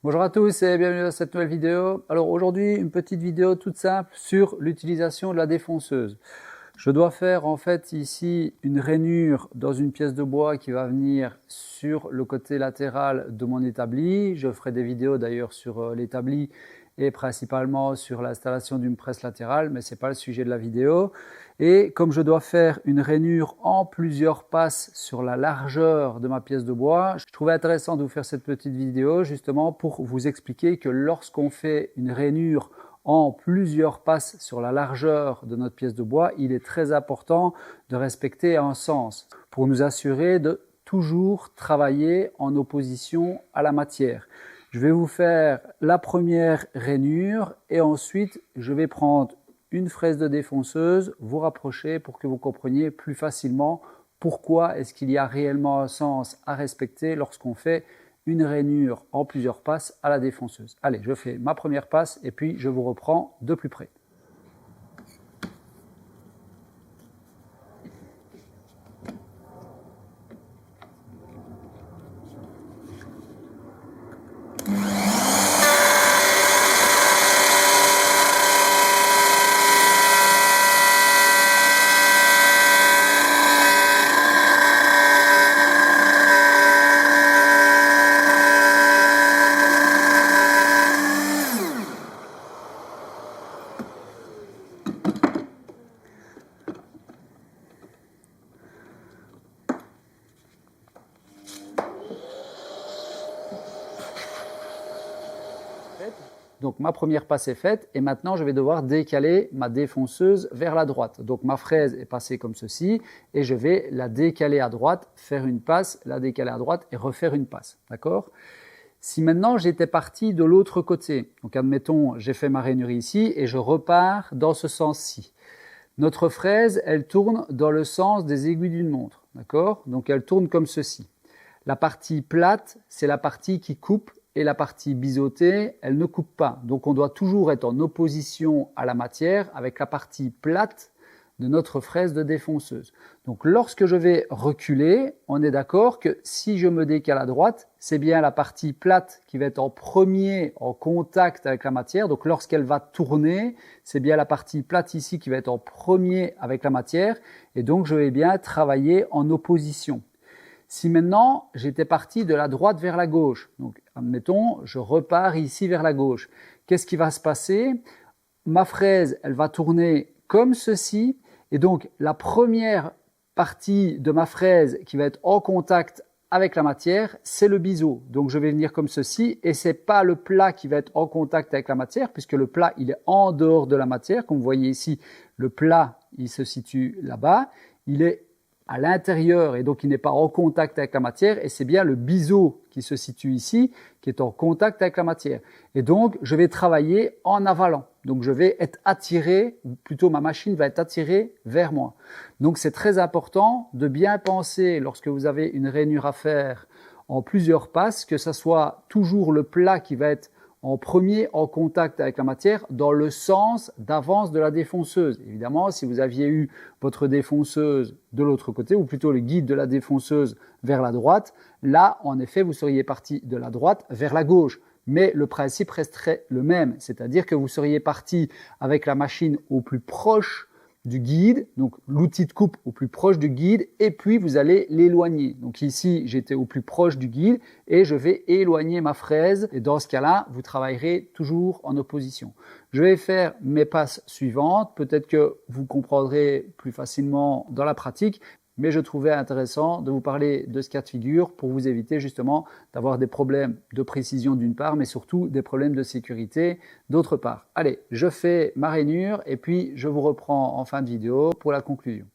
Bonjour à tous et bienvenue dans cette nouvelle vidéo. Alors aujourd'hui, une petite vidéo toute simple sur l'utilisation de la défonceuse. Je dois faire en fait ici une rainure dans une pièce de bois qui va venir sur le côté latéral de mon établi. Je ferai des vidéos d'ailleurs sur l'établi et principalement sur l'installation d'une presse latérale, mais ce n'est pas le sujet de la vidéo. Et comme je dois faire une rainure en plusieurs passes sur la largeur de ma pièce de bois, je trouvais intéressant de vous faire cette petite vidéo justement pour vous expliquer que lorsqu'on fait une rainure en plusieurs passes sur la largeur de notre pièce de bois, il est très important de respecter un sens pour nous assurer de toujours travailler en opposition à la matière. Je vais vous faire la première rainure et ensuite je vais prendre une fraise de défonceuse, vous rapprocher pour que vous compreniez plus facilement pourquoi est-ce qu'il y a réellement un sens à respecter lorsqu'on fait une rainure en plusieurs passes à la défonceuse. Allez, je fais ma première passe et puis je vous reprends de plus près. Donc ma première passe est faite et maintenant je vais devoir décaler ma défonceuse vers la droite. Donc ma fraise est passée comme ceci et je vais la décaler à droite, faire une passe, la décaler à droite et refaire une passe. D'accord ? Si maintenant j'étais parti de l'autre côté, donc admettons j'ai fait ma rainure ici et je repars dans ce sens-ci. Notre fraise, elle tourne dans le sens des aiguilles d'une montre. D'accord ? Donc elle tourne comme ceci. La partie plate, c'est la partie qui coupe et la partie biseautée, elle ne coupe pas. Donc on doit toujours être en opposition à la matière avec la partie plate de notre fraise de défonceuse. Donc lorsque je vais reculer, on est d'accord que si je me décale à droite, c'est bien la partie plate qui va être en premier en contact avec la matière. Donc lorsqu'elle va tourner, c'est bien la partie plate ici qui va être en premier avec la matière. Et donc je vais bien travailler en opposition. Si maintenant j'étais parti de la droite vers la gauche, donc admettons je repars ici vers la gauche, qu'est-ce qui va se passer? Ma fraise, elle va tourner comme ceci et donc la première partie de ma fraise qui va être en contact avec la matière, c'est le biseau. Donc je vais venir comme ceci et c'est pas le plat qui va être en contact avec la matière puisque le plat il est en dehors de la matière. Comme vous voyez ici, le plat il se situe là-bas, il est à l'intérieur et donc il n'est pas en contact avec la matière et c'est bien le biseau qui se situe ici qui est en contact avec la matière. Et donc je vais travailler en avalant. Donc je vais être attiré, ou plutôt ma machine va être attirée vers moi. Donc c'est très important de bien penser lorsque vous avez une rainure à faire en plusieurs passes que ça soit toujours le plat qui va être en premier en contact avec la matière dans le sens d'avance de la défonceuse. Évidemment, si vous aviez eu votre défonceuse de l'autre côté, ou plutôt le guide de la défonceuse vers la droite, là, en effet, vous seriez parti de la droite vers la gauche. Mais le principe resterait le même, c'est-à-dire que vous seriez parti avec la machine au plus proche du guide, donc l'outil de coupe au plus proche du guide, et puis vous allez l'éloigner. Donc ici, j'étais au plus proche du guide et je vais éloigner ma fraise. Et dans ce cas-là, vous travaillerez toujours en opposition. Je vais faire mes passes suivantes. Peut-être que vous comprendrez plus facilement dans la pratique, mais je trouvais intéressant de vous parler de ce cas de figure pour vous éviter justement d'avoir des problèmes de précision d'une part, mais surtout des problèmes de sécurité d'autre part. Allez, je fais ma rainure et puis je vous reprends en fin de vidéo pour la conclusion.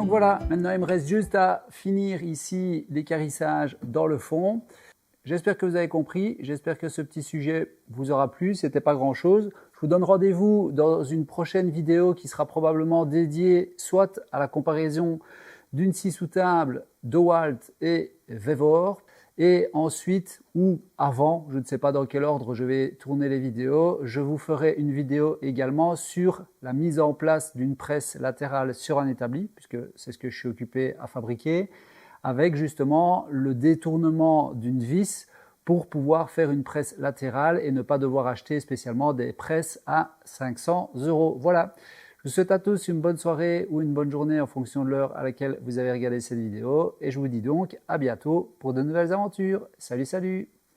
Donc voilà, maintenant il me reste juste à finir ici l'équarrissage dans le fond. J'espère que vous avez compris, j'espère que ce petit sujet vous aura plu, c'était pas grand chose. Je vous donne rendez-vous dans une prochaine vidéo qui sera probablement dédiée soit à la comparaison d'une scie sous table DeWalt et Vevor, et ensuite ou avant, je ne sais pas dans quel ordre je vais tourner les vidéos, je vous ferai une vidéo également sur la mise en place d'une presse latérale sur un établi, puisque c'est ce que je suis occupé à fabriquer, avec justement le détournement d'une vis pour pouvoir faire une presse latérale et ne pas devoir acheter spécialement des presses à 500 €. Voilà. Je vous souhaite à tous une bonne soirée ou une bonne journée en fonction de l'heure à laquelle vous avez regardé cette vidéo. Et je vous dis donc à bientôt pour de nouvelles aventures. Salut, salut!